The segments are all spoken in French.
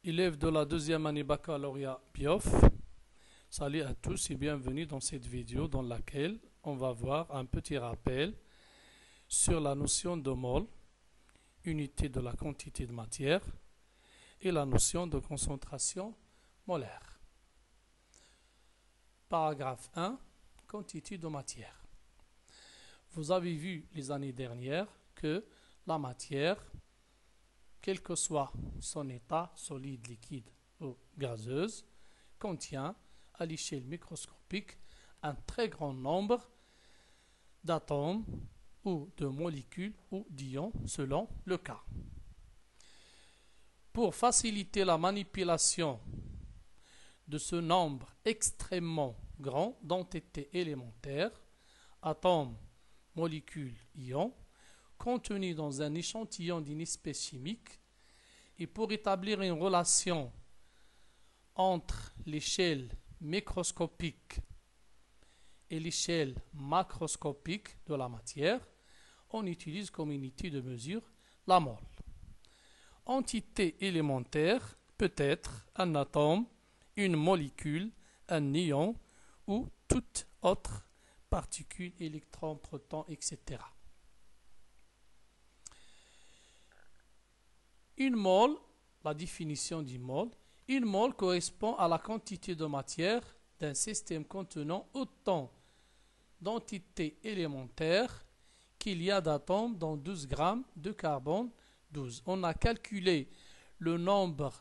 Élèves de la deuxième année baccalauréat BIOF, salut à tous et bienvenue dans cette vidéo dans laquelle on va voir un petit rappel sur la notion de mol, unité de la quantité de matière, et la notion de concentration molaire. Paragraphe 1, quantité de matière. Vous avez vu les années dernières que la matière, quel que soit son état, solide, liquide ou gazeuse, contient à l'échelle microscopique un très grand nombre d'atomes ou de molécules ou d'ions selon le cas. Pour faciliter la manipulation de ce nombre extrêmement grand d'entités élémentaires, atomes, molécules, ions, contenus dans un échantillon d'une espèce chimique, et pour établir une relation entre l'échelle microscopique et l'échelle macroscopique de la matière, on utilise comme unité de mesure la mole. Entité élémentaire peut être un atome, une molécule, un ion ou toute autre particule, électron, proton, etc. Une mole, la définition du mole, une mole correspond à la quantité de matière d'un système contenant autant d'entités élémentaires qu'il y a d'atomes dans 12 grammes de carbone 12. On a calculé le nombre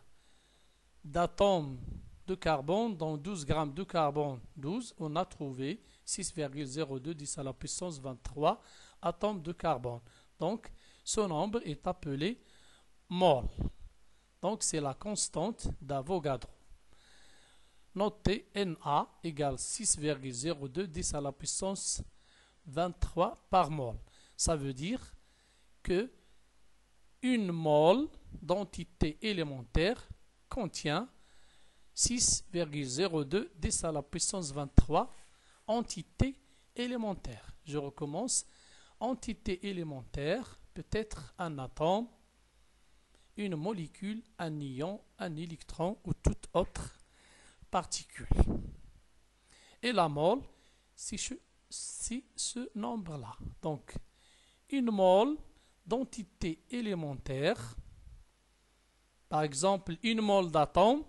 d'atomes de carbone dans 12 grammes de carbone 12. On a trouvé 6,02 10 à la puissance 23 atomes de carbone. Donc, ce nombre est appelé mol. Donc, c'est la constante d'Avogadro. Notez Na égale 6,02 10 à la puissance 23 par mol. Ça veut dire que une mole d'entité élémentaire contient 6,02 10 à la puissance 23 entités élémentaires. Je recommence. Entité élémentaire peut être un atome, une molécule, un ion, un électron ou toute autre particule. Et la mole, c'est ce nombre-là. Donc, une mole d'entité élémentaire, par exemple, une mole d'atome,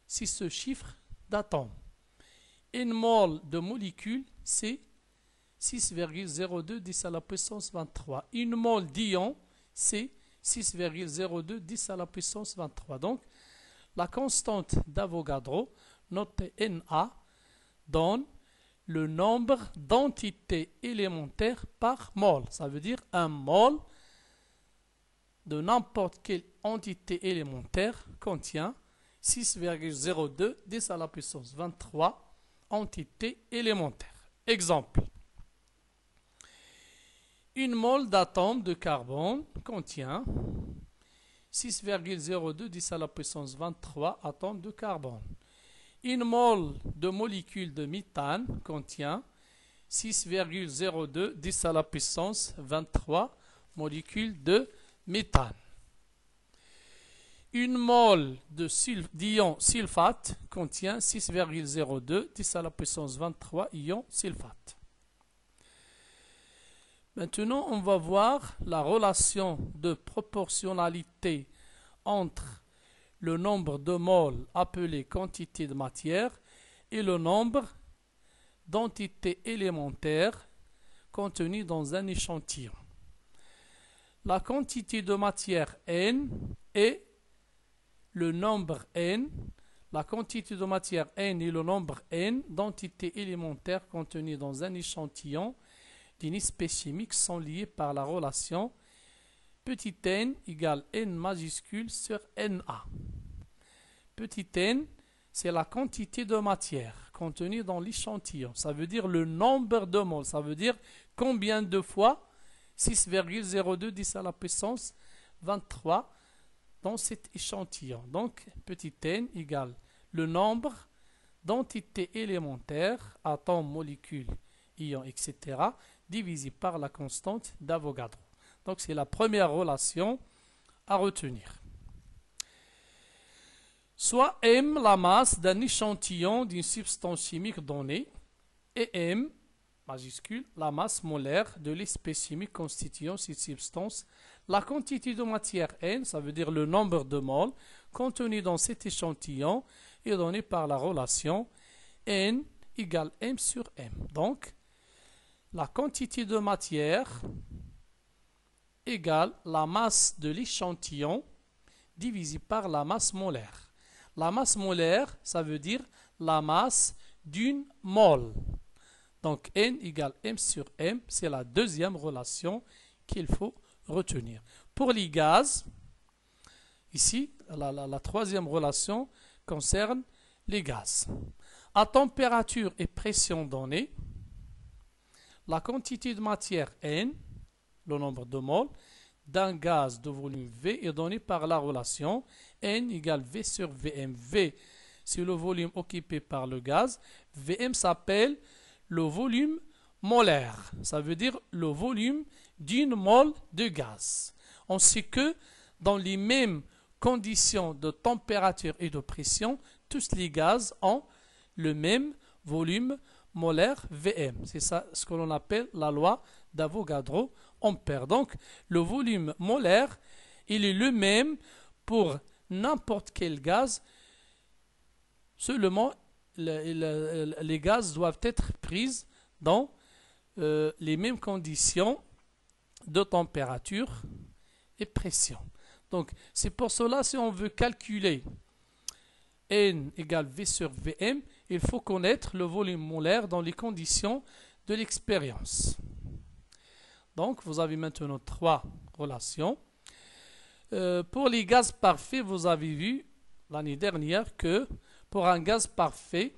c'est ce chiffre d'atome. Une mole de molécule, c'est 6,02 10 à la puissance 23. Une mole d'ion, c'est 6,02 10 à la puissance 23. Donc, la constante d'Avogadro, notée Na, donne le nombre d'entités élémentaires par mole. Ça veut dire un mole de n'importe quelle entité élémentaire contient 6,02 10 à la puissance 23 entités élémentaires. Exemple. Une mole d'atome de carbone contient 6,02 10 à la puissance 23 atomes de carbone. Une mole de molécule de méthane contient 6,02 10 à la puissance 23 molécules de méthane. Une mole d'ion sulfate contient 6,02 10 à la puissance 23 ions sulfate. Maintenant, on va voir la relation de proportionnalité entre le nombre de moles appelé quantité de matière et le nombre d'entités élémentaires contenues dans un échantillon. La quantité de matière N est le nombre N. La quantité de matière N est le nombre N d'entités élémentaires contenues dans un échantillon d'une espèce chimique sont liées par la relation petit n égale n majuscule sur Na. Petit n, c'est la quantité de matière contenue dans l'échantillon. Ça veut dire le nombre de moles. Ça veut dire combien de fois 6,02 10 à la puissance 23 dans cet échantillon. Donc, petit n égale le nombre d'entités élémentaires, atomes, molécules, ions, etc., divisé par la constante d'Avogadro. Donc, c'est la première relation à retenir. soit M, la masse d'un échantillon d'une substance chimique donnée, et M, majuscule, la masse molaire de l'espèce chimique constituant cette substance. La quantité de matière N, ça veut dire le nombre de moles contenus dans cet échantillon, est donnée par la relation N égale M sur M. Donc, la quantité de matière égale la masse de l'échantillon divisé par la masse molaire. La masse molaire, ça veut dire la masse d'une mole. Donc, N égale M sur M, c'est la deuxième relation qu'il faut retenir. Pour les gaz, ici, la troisième relation concerne les gaz. À température et pression donnée, la quantité de matière N, le nombre de moles, d'un gaz de volume V est donnée par la relation N égale V sur Vm. V, c'est le volume occupé par le gaz. Vm s'appelle le volume molaire. Ça veut dire le volume d'une mole de gaz. On sait que dans les mêmes conditions de température et de pression, tous les gaz ont le même volume molaire Vm. C'est ça ce que l'on appelle la loi d'Avogadro. Ampère. Donc, le volume molaire, il est le même pour n'importe quel gaz. Seulement, les gaz doivent être pris dans les mêmes conditions de température et pression. Donc, c'est pour cela, si on veut calculer N égale V sur Vm, il faut connaître le volume molaire dans les conditions de l'expérience. Donc, vous avez maintenant trois relations. Pour les gaz parfaits, vous avez vu l'année dernière que pour un gaz parfait,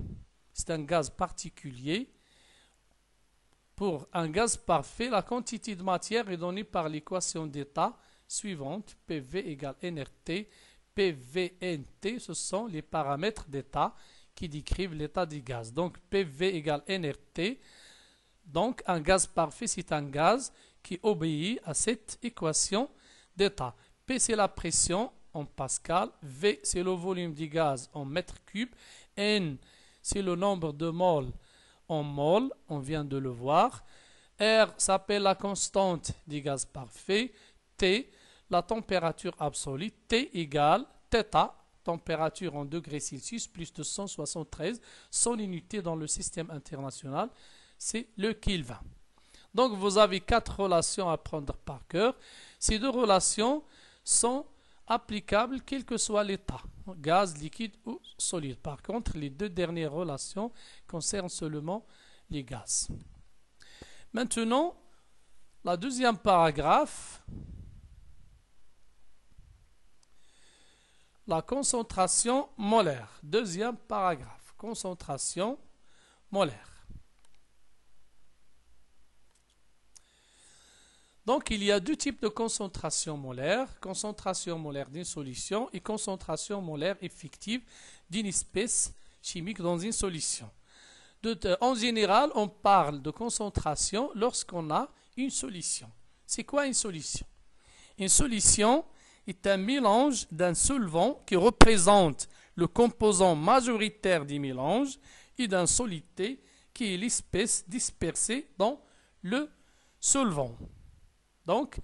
c'est un gaz particulier. Pour un gaz parfait, la quantité de matière est donnée par l'équation d'état suivante, PV égale nRT. PVNT, ce sont les paramètres d'état qui décrivent l'état du gaz. Donc, PV égale nRT. Donc, un gaz parfait, c'est un gaz qui obéit à cette équation d'état. P, c'est la pression en pascal. V, c'est le volume du gaz en mètres cubes. N, c'est le nombre de moles en moles. On vient de le voir. R s'appelle la constante du gaz parfait. T, la température absolue. T égale θ, température en degrés Celsius, plus de 173. Son unité dans le système international, c'est le Kelvin. Donc, vous avez quatre relations à prendre par cœur. Ces deux relations sont applicables quel que soit l'état, gaz, liquide ou solide. Par contre, les deux dernières relations concernent seulement les gaz. Maintenant, la deuxième paragraphe, la concentration molaire. Deuxième paragraphe, concentration molaire. Donc, il y a deux types de concentration molaire d'une solution et concentration molaire effective d'une espèce chimique dans une solution. En général, on parle de concentration lorsqu'on a une solution. C'est quoi une solution? Une solution est un mélange d'un solvant qui représente le composant majoritaire du mélange et d'un soluté qui est l'espèce dispersée dans le solvant. Donc,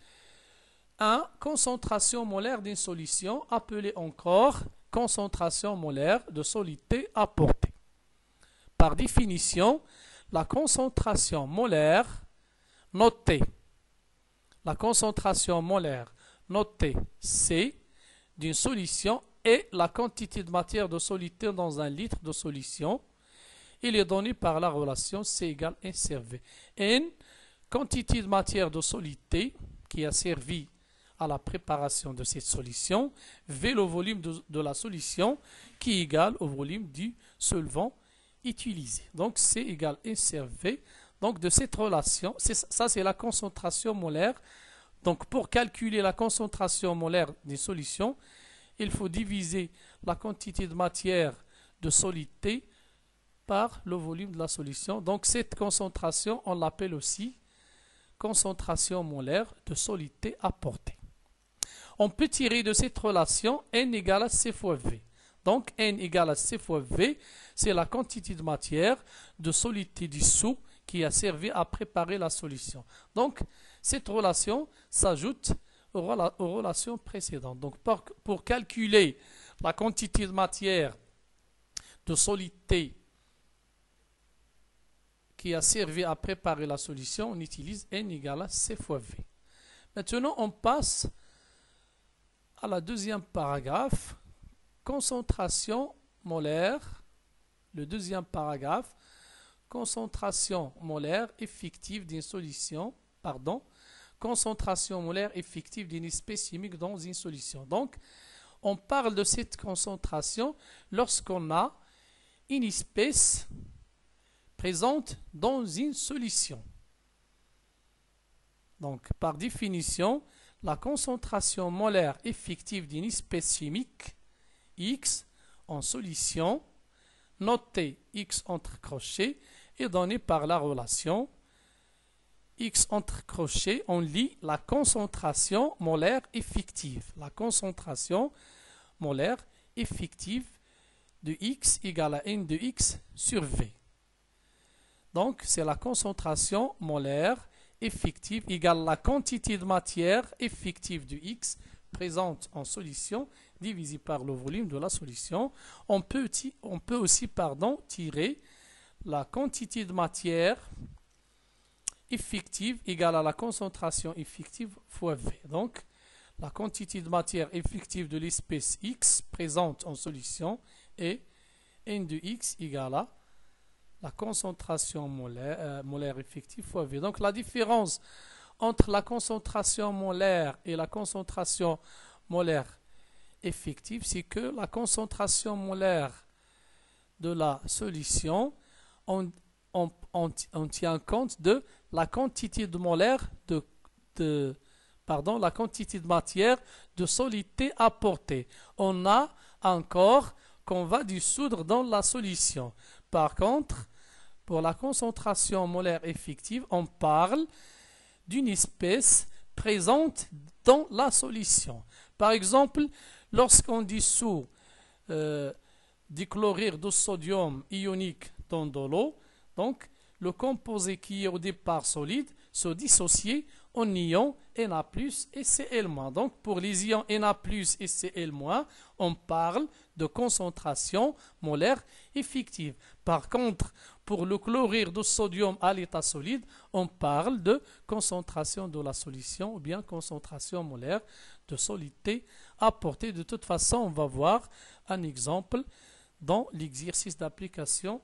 concentration molaire d'une solution, appelée encore concentration molaire de soluté apportée. Par définition, la concentration molaire notée C d'une solution est la quantité de matière de soluté dans un litre de solution. Il est donné par la relation C égale N sur V. N, quantité de matière de soluté qui a servi à la préparation de cette solution. V, le volume de la solution qui est égal au volume du solvant utilisé. Donc, C égale N sur V. Donc, de cette relation, ça c'est la concentration molaire. Donc, pour calculer la concentration molaire des solutions, il faut diviser la quantité de matière de soluté par le volume de la solution. Donc, cette concentration, on l'appelle aussi concentration molaire de soluté apportée. On peut tirer de cette relation N égale à C fois V. Donc, N égale à C fois V, c'est la quantité de matière de solidité dissous qui a servi à préparer la solution. Donc, cette relation s'ajoute aux relations précédentes. Donc, pour calculer la quantité de matière de solidité qui a servi à préparer la solution, on utilise N égale à C fois V. Maintenant, on passe à la deuxième paragraphe, concentration molaire. Le deuxième paragraphe, concentration molaire effective d'une solution, concentration molaire effective d'une espèce chimique dans une solution. Donc, on parle de cette concentration lorsqu'on a une espèce présente dans une solution. Donc, par définition, la concentration molaire effective d'une espèce chimique X en solution, notée X entre crochets, est donnée par la relation X entre crochets. On lit la concentration molaire effective. La concentration molaire effective de X égale à N de X sur V. Donc, c'est la concentration molaire effective égale la quantité de matière effective de X présente en solution divisé par le volume de la solution. On peut aussi tirer la quantité de matière effective égale à la concentration effective fois V. Donc, la quantité de matière effective de l'espèce X présente en solution est N de X égale à la concentration molaire effective fois V. Donc, la différence entre la concentration molaire et la concentration molaire effective, c'est que la concentration molaire de la solution, on tient compte de la quantité de la quantité de matière de solidité apportée. On a encore qu'on va dissoudre dans la solution. Par contre, pour la concentration molaire effective, on parle d'une espèce présente dans la solution. Par exemple, lorsqu'on dissout du chlorure de sodium ionique dans de l'eau, donc le composé qui est au départ solide se dissocie en ions Na+ et Cl-. Donc pour les ions Na+ et Cl-, on parle de concentration molaire effective. Par contre, pour le chlorure de sodium à l'état solide, on parle de concentration de la solution ou bien concentration molaire de solidité apportée. De toute façon, on va voir un exemple dans l'exercice d'application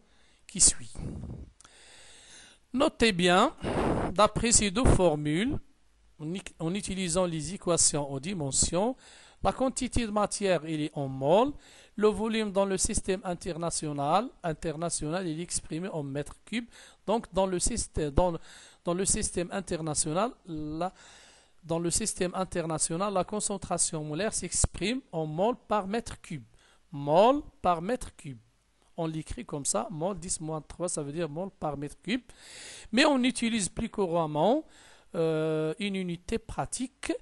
qui suit. Notez bien, d'après ces deux formules, en utilisant les équations aux dimensions, la quantité de matière elle est en mol, le volume dans le système international il est exprimé en mètres cubes. Donc dans le système international, la concentration molaire s'exprime en mol par mètre cube. Mol par mètre cube. On l'écrit comme ça, mol 10-3, ça veut dire mol par mètre cube. Mais on utilise plus couramment une unité pratique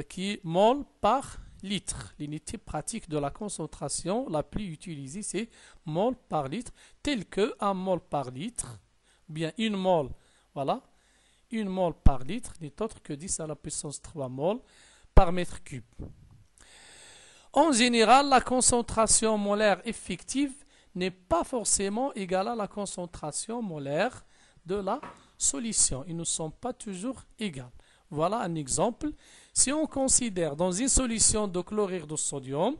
qui est mol par litre. L'unité pratique de la concentration la plus utilisée, c'est mol par litre, tel que 1 mol par litre, bien une mol, voilà, une mol par litre n'est autre que 10 à la puissance 3 mol par mètre cube. En général, la concentration molaire effective n'est pas forcément égale à la concentration molaire de la solution. Ils ne sont pas toujours égales. Voilà un exemple. Si on considère dans une solution de chlorure de sodium,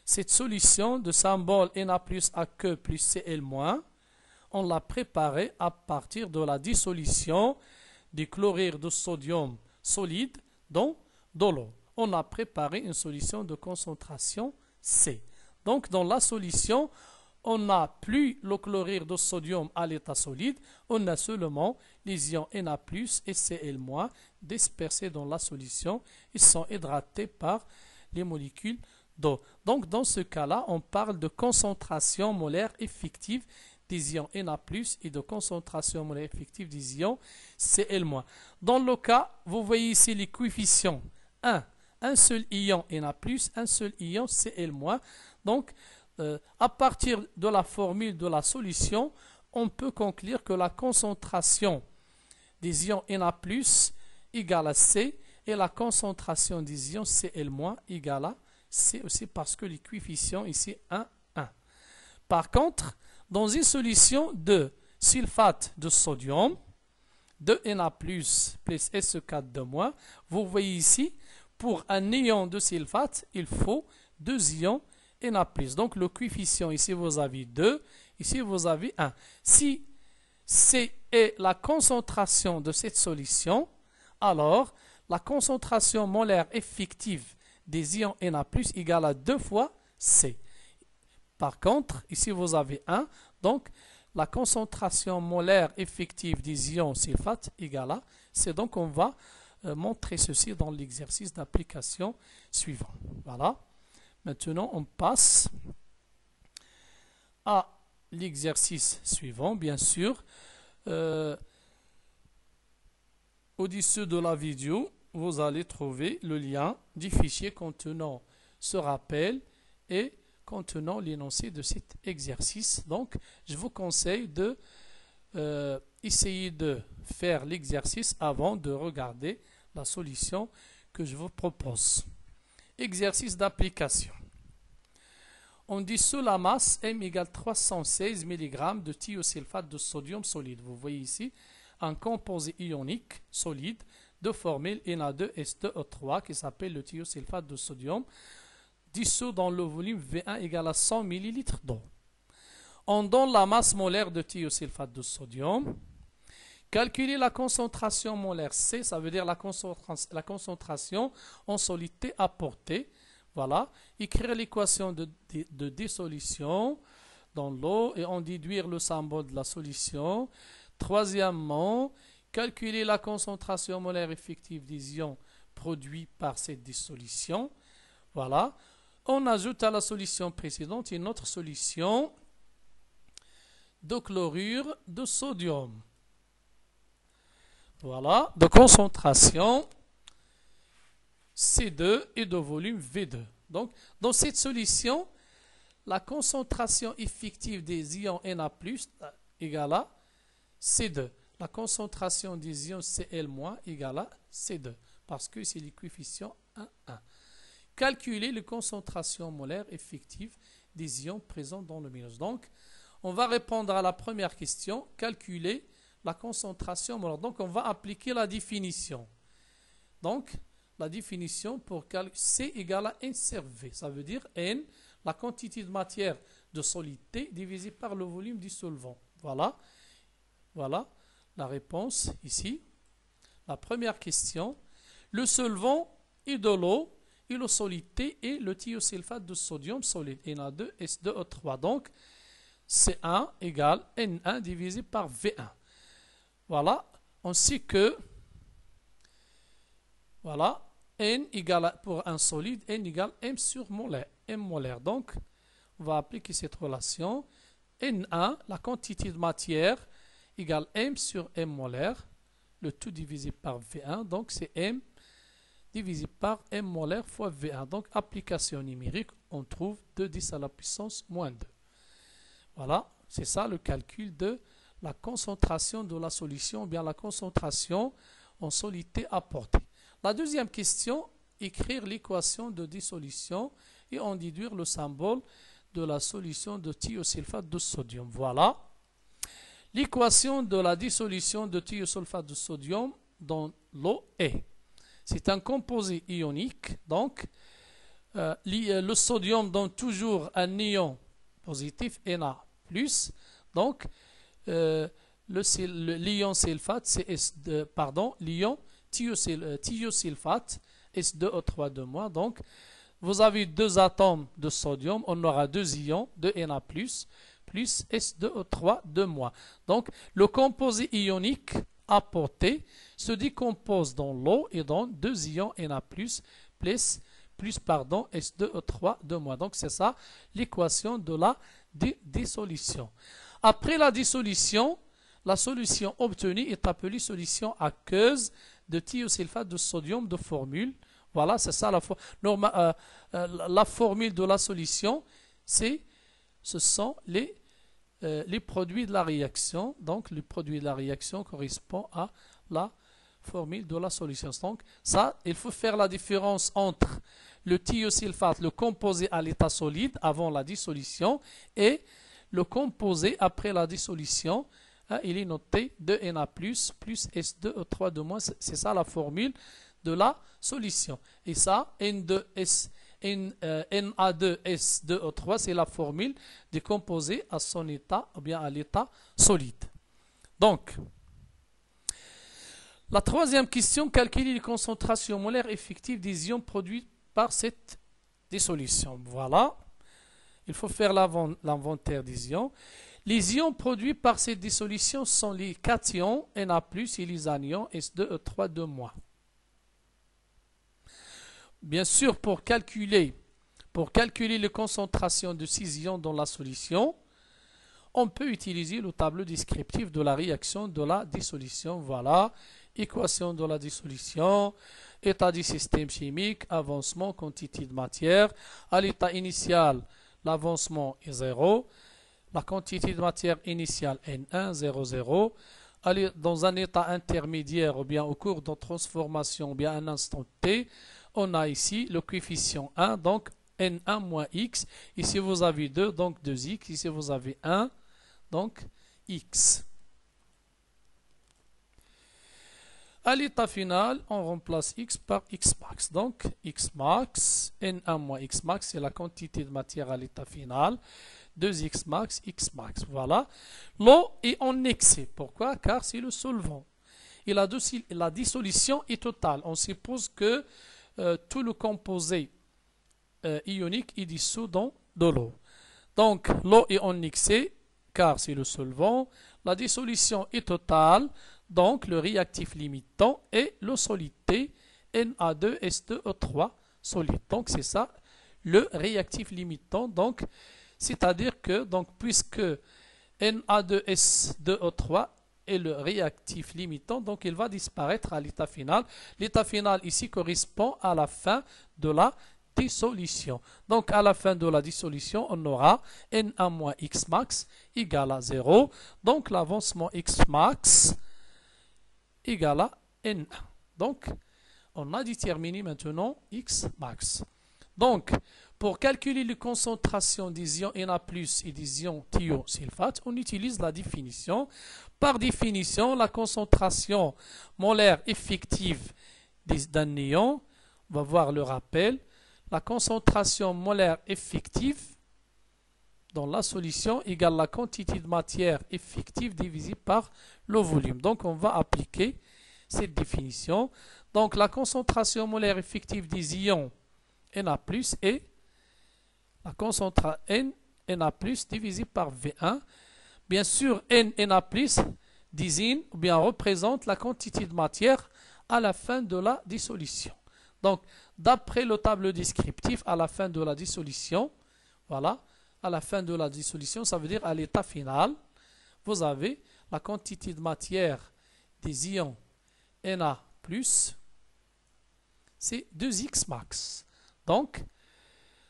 cette solution de symbole Na+ Aq plus Cl-, on l'a préparée à partir de la dissolution du chlorure de sodium solide dans de l'eau. On a préparé une solution de concentration C. Donc, dans la solution, on n'a plus le chlorure de sodium à l'état solide, on a seulement les ions Na+ et Cl- dispersés dans la solution. Ils sont hydratés par les molécules d'eau. Donc, dans ce cas-là, on parle de concentration molaire effective des ions Na+, et de concentration molaire effective des ions Cl-. Dans le cas, vous voyez ici les coefficients 1. Un seul ion Na+, un seul ion Cl-. Donc, à partir de la formule de la solution, on peut conclure que la concentration des ions Na+ égale à C et la concentration des ions Cl- égale à C aussi parce que les coefficients ici 1, 1. Par contre, dans une solution de sulfate de sodium, de Na+, plus SO4-, vous voyez ici, pour un ion de sulfate, il faut 2 ions Na+. Donc le coefficient, ici vous avez 2, ici vous avez 1. Si C est la concentration de cette solution, alors la concentration molaire effective des ions Na+ égale à 2 fois C. Par contre, ici vous avez 1, donc la concentration molaire effective des ions sulfate égale à C. Donc on va montrer ceci dans l'exercice d'application suivant. Voilà. Maintenant, on passe à l'exercice suivant, bien sûr. Au-dessus de la vidéo, vous allez trouver le lien du fichier contenant ce rappel et contenant l'énoncé de cet exercice. Donc, je vous conseille de essayer de faire l'exercice avant de regarder la solution que je vous propose. Exercice d'application. On dissout la masse M égale 316 mg de thiosulfate de sodium solide. Vous voyez ici un composé ionique solide de formule Na2S2O3 qui s'appelle le thiosulfate de sodium, dissous dans le volume V1 égale à 100 ml d'eau. On donne la masse molaire de thiosulfate de sodium. Calculer la concentration molaire C, ça veut dire la concentration en solidité apportée. Voilà. Écrire l'équation de dissolution dans l'eau et en déduire le symbole de la solution. Troisièmement, calculer la concentration molaire effective des ions produits par cette dissolution. Voilà. On ajoute à la solution précédente une autre solution de chlorure de sodium. Voilà, de concentration C2 et de volume V2. Donc, dans cette solution, la concentration effective des ions Na+ égale à C2. La concentration des ions Cl- égale à C2, parce que c'est les coefficients 1, 1. Calculer les concentrations molaires effectives des ions présents dans le mélange. Donc, on va répondre à la première question, calculer la concentration molaire. Donc, on va appliquer la définition. Donc, la définition pour C égale à N sur V. Ça veut dire N, la quantité de matière de solidité divisée par le volume du solvant. Voilà. Voilà la réponse ici. La première question. Le solvant est de l'eau et la solidité est le thiosulfate de sodium solide, Na2S2O3. Donc, C1 égale N1 divisé par V1. Voilà, on sait que voilà, N égale pour un solide, N égale M sur molaire, M molaire. Donc, on va appliquer cette relation. N1, la quantité de matière, égale M sur M molaire, le tout divisé par V1. Donc, c'est M divisé par M molaire fois V1. Donc, application numérique, on trouve 2 10 à la puissance moins 2. Voilà, c'est ça le calcul de la concentration de la solution, ou bien la concentration en solidité apportée. La deuxième question, écrire l'équation de dissolution et en déduire le symbole de la solution de thiosulfate de sodium. Voilà. L'équation de la dissolution de thiosulfate de sodium dans l'eau est. C'est un composé ionique, donc le sodium donne toujours un ion positif Na+. Donc, l'ion sulfate, c'est l'ion thiosulfate, S2O3-. Donc, vous avez 2 atomes de sodium, on aura 2 ions de Na+, plus S2O3-. Donc, le composé ionique apporté se décompose dans l'eau et donne 2 ions Na+, plus S2O3-. Donc, c'est ça l'équation de la dissolution. Après la dissolution, la solution obtenue est appelée solution aqueuse de thiosulfate de sodium de formule. Voilà, c'est ça la formule de la solution. ce sont les produits de la réaction. Donc, le produit de la réaction correspond à la formule de la solution. Donc, ça, il faut faire la différence entre le thiosulfate, le composé à l'état solide avant la dissolution, et le composé après la dissolution. Il est noté 2Na+, plus S2O3 c'est ça la formule de la solution. Et ça, Na2S2O3, c'est la formule du composé à son état, ou bien à l'état solide. Donc, la troisième question, calculer les concentrations molaires effectives des ions produits par cette dissolution. Voilà, il faut faire l'inventaire des ions. Les ions produits par cette dissolution sont les cations Na+, et les anions S2O3 Bien sûr, pour calculer les concentrations de ces ions dans la solution, on peut utiliser le tableau descriptif de la réaction de la dissolution. Voilà, équation de la dissolution, état du système chimique, avancement, quantité de matière. À l'état initial, l'avancement est 0. La quantité de matière initiale N1, 0, 0. Dans un état intermédiaire, ou bien au cours de transformation, ou bien à un instant T, on a ici le coefficient 1, donc N1 moins X. Ici, vous avez 2, donc 2X. Ici, vous avez 1, donc X. À l'état final, on remplace X par X max. Donc, X max, N1 moins X max, c'est la quantité de matière à l'état final. 2X max, X max. Voilà. L'eau est en excès. Pourquoi? Car c'est le solvant. Et la dissolution est totale. On suppose que tout le composé ionique est dissous dans de l'eau. Donc, l'eau est en excès car c'est le solvant. La dissolution est totale. Donc, le réactif limitant est l'eau solide T, Na2S2O3 solide. Donc, c'est ça, le réactif limitant. Donc, c'est-à-dire que, puisque Na2S2O3 est le réactif limitant, donc il va disparaître à l'état final. L'état final ici correspond à la fin de la dissolution. Donc, à la fin de la dissolution, on aura Na moins X max égale à 0. Donc, l'avancement X max égale à N1. Donc, on a déterminé maintenant X max. Donc, pour calculer les concentrations des ions Na+, et des ions thiosulfate, on utilise la définition. Par définition, la concentration molaire effective d'un ion, on va voir le rappel, la concentration molaire effective dans la solution égale la quantité de matière effective divisée par le volume. Donc, on va appliquer cette définition. Donc, la concentration molaire effective des ions Na+ est la concentration Na+ divisé par V1. Bien sûr, Na+ désigne ou bien représente la quantité de matière à la fin de la dissolution. Donc, d'après le tableau descriptif, à la fin de la dissolution, voilà, à la fin de la dissolution, ça veut dire à l'état final, vous avez la quantité de matière des ions Na+, c'est 2X max. Donc,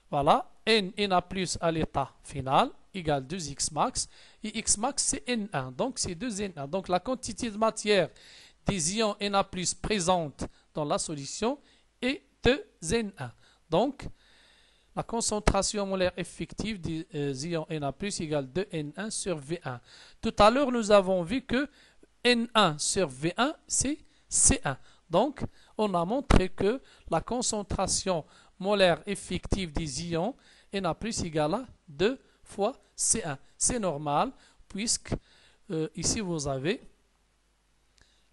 voilà, Na+ à l'état final égale 2X max. Et X max, c'est N1. Donc, c'est 2N1. Donc, la quantité de matière des ions Na+ présente dans la solution est 2N1. Donc, la concentration molaire effective des ions Na+ égale 2N1 sur V1. Tout à l'heure, nous avons vu que N1 sur V1, c'est C1. Donc, on a montré que la concentration molaire effective des ions Na+ égale à 2 fois C1. C'est normal, puisque ici vous avez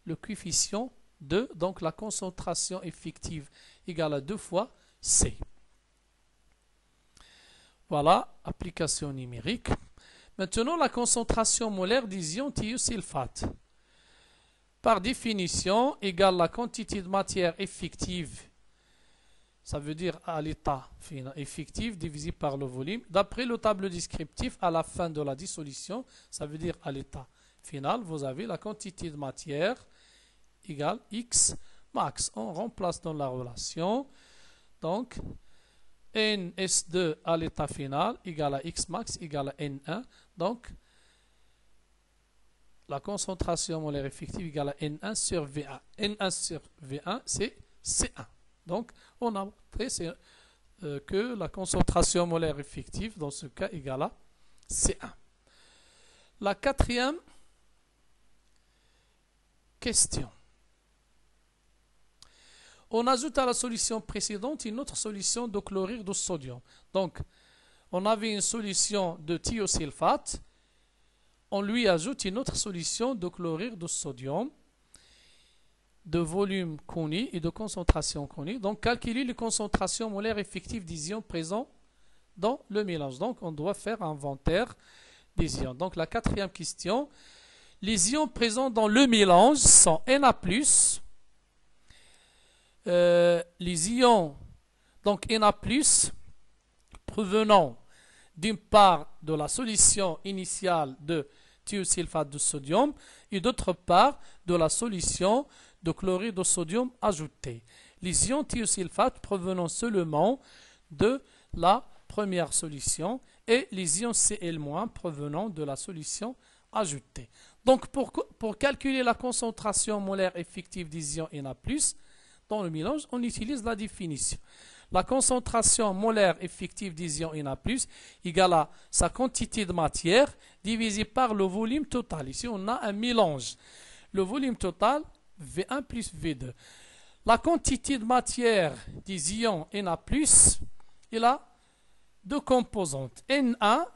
le coefficient 2, donc la concentration effective égale à 2 fois C. Voilà, application numérique. Maintenant, la concentration molaire des ions thiosulfate. Par définition, égale la quantité de matière effective, ça veut dire à l'état effectif divisé par le volume. D'après le tableau descriptif, à la fin de la dissolution, ça veut dire à l'état final, vous avez la quantité de matière égale X max. On remplace dans la relation. Donc, N S2 à l'état final égale à X max égale à N1. Donc, la concentration molaire effective égale à N1 sur V1. N1 sur V1, c'est C1. Donc, on a montré que la concentration molaire effective, dans ce cas, égale à C1. La quatrième question. On ajoute à la solution précédente une autre solution de chlorure de sodium. Donc, on avait une solution de thiosulfate. On lui ajoute une autre solution de chlorure de sodium de volume connu et de concentration connue. Donc, calculer les concentrations molaires effectives des ions présents dans le mélange. Donc, on doit faire un inventaire des ions. Donc, la quatrième question. Les ions présents dans le mélange sont Na+. Les ions, donc Na+, provenant d'une part de la solution initiale de thiosulfate de sodium et d'autre part de la solution de chlorure de sodium ajoutée. Les ions thiosulfate provenant seulement de la première solution et les ions Cl- provenant de la solution ajoutée. Donc pour calculer la concentration molaire effective des ions Na+, dans le mélange, on utilise la définition. La concentration molaire effective des ions Na+, égale à sa quantité de matière divisée par le volume total. Ici, on a un mélange. Le volume total, V1 plus V2. La quantité de matière des ions Na+, il a deux composantes. Na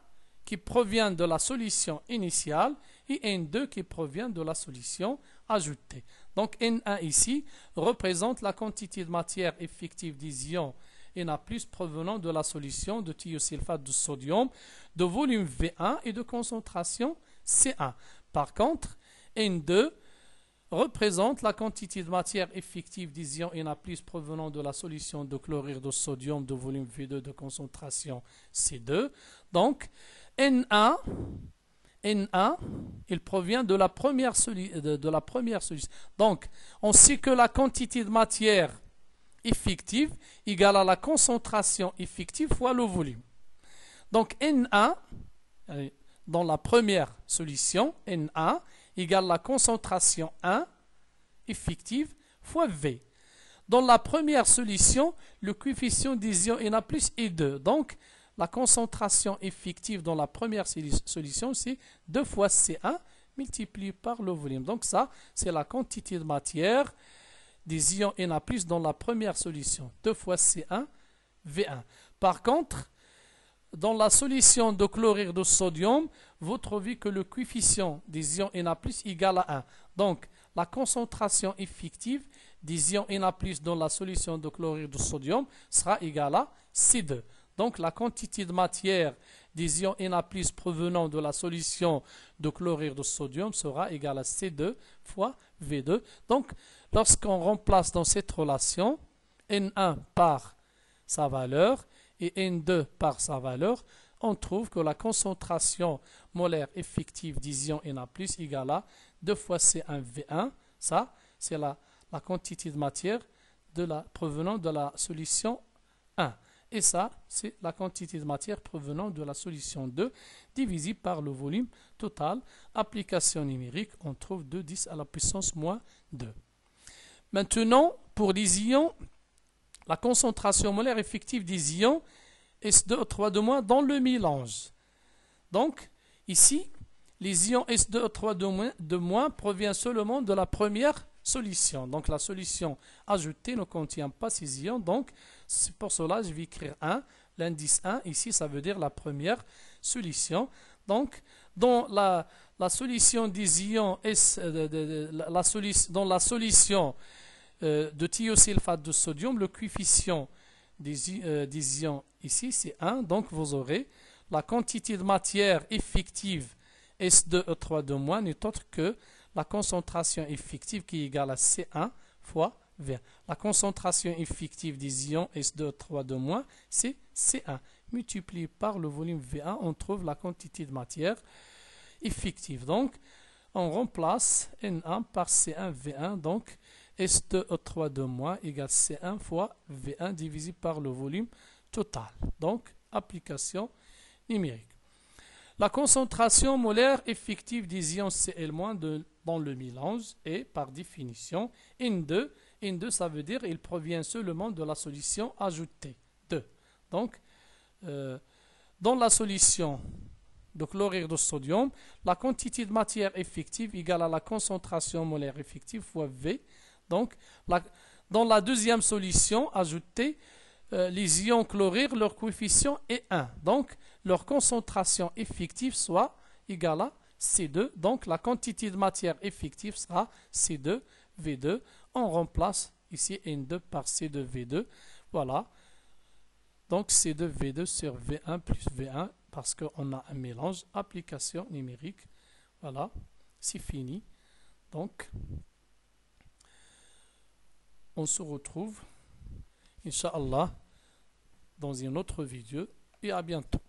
qui provient de la solution initiale et N2 qui provient de la solution ajoutée. Donc N1 ici représente la quantité de matière effective des ions Na+, provenant de la solution de thiosulfate de sodium de volume V1 et de concentration C1. Par contre, N2 représente la quantité de matière effective des ions Na+, provenant de la solution de chlorure de sodium de volume V2 de concentration C2. Donc, Na, il provient de la première solution. Donc, on sait que la quantité de matière effective égale à la concentration effective fois le volume. Donc, Na, dans la première solution, Na égale la concentration 1 effective fois V. Dans la première solution, le coefficient des ions Na+ est 2. Donc, la concentration effective dans la première solution, c'est 2 fois C1 multiplié par le volume. Donc ça, c'est la quantité de matière des ions Na+ dans la première solution. 2 fois C1, V1. Par contre, dans la solution de chlorure de sodium, vous trouvez que le coefficient des ions Na+ égale à 1. Donc, la concentration effective des ions Na+ dans la solution de chlorure de sodium sera égale à C2. Donc, la quantité de matière des ions Na+ provenant de la solution de chlorure de sodium sera égale à C2 fois V2. Donc, lorsqu'on remplace dans cette relation N1 par sa valeur et N2 par sa valeur, on trouve que la concentration molaire effective des ions Na+ égale à 2 fois C1 V1. Ça, c'est la quantité de matière provenant de la solution 1. Et ça, c'est la quantité de matière provenant de la solution 2 divisée par le volume total. Application numérique, on trouve 2,10 à la puissance moins 2. Maintenant, pour les ions, la concentration molaire effective des ions S2O3- dans le mélange. Donc, ici, les ions S2O3- proviennent seulement de la première solution. Donc, la solution ajoutée ne contient pas ces ions. Donc, c'est pour cela que je vais écrire 1. L'indice 1, ici, ça veut dire la première solution. Donc, dans la solution des ions dans la solution de thiosulfate de sodium, le coefficient des ions ici, c'est 1. Donc, vous aurez la quantité de matière effective S2O3- n'est autre que la concentration effective qui est égale à C1 fois V1. La concentration effective des ions S2O3- c'est C1. Multiplié par le volume V1, on trouve la quantité de matière effective. Donc, on remplace N1 par C1 V1. Donc, S2O3- égale C1 fois V1 divisé par le volume totale. Donc, application numérique. La concentration molaire effective des ions Cl- dans le mélange est, par définition, N2. N2, ça veut dire qu'il provient seulement de la solution ajoutée. 2. Donc, dans la solution de chlorure de sodium, la quantité de matière effective égale à la concentration molaire effective fois V. Donc, dans la deuxième solution ajoutée, les ions chlorure, leur coefficient est 1. Donc, leur concentration effective soit égale à C2. Donc, la quantité de matière effective sera C2, V2. On remplace ici N2 par C2, V2. Voilà. Donc, C2, V2 sur V1 plus V1 parce qu'on a un mélange. Application numérique. Voilà. C'est fini. Donc, on se retrouve, Inch'Allah, dans une autre vidéo et à bientôt.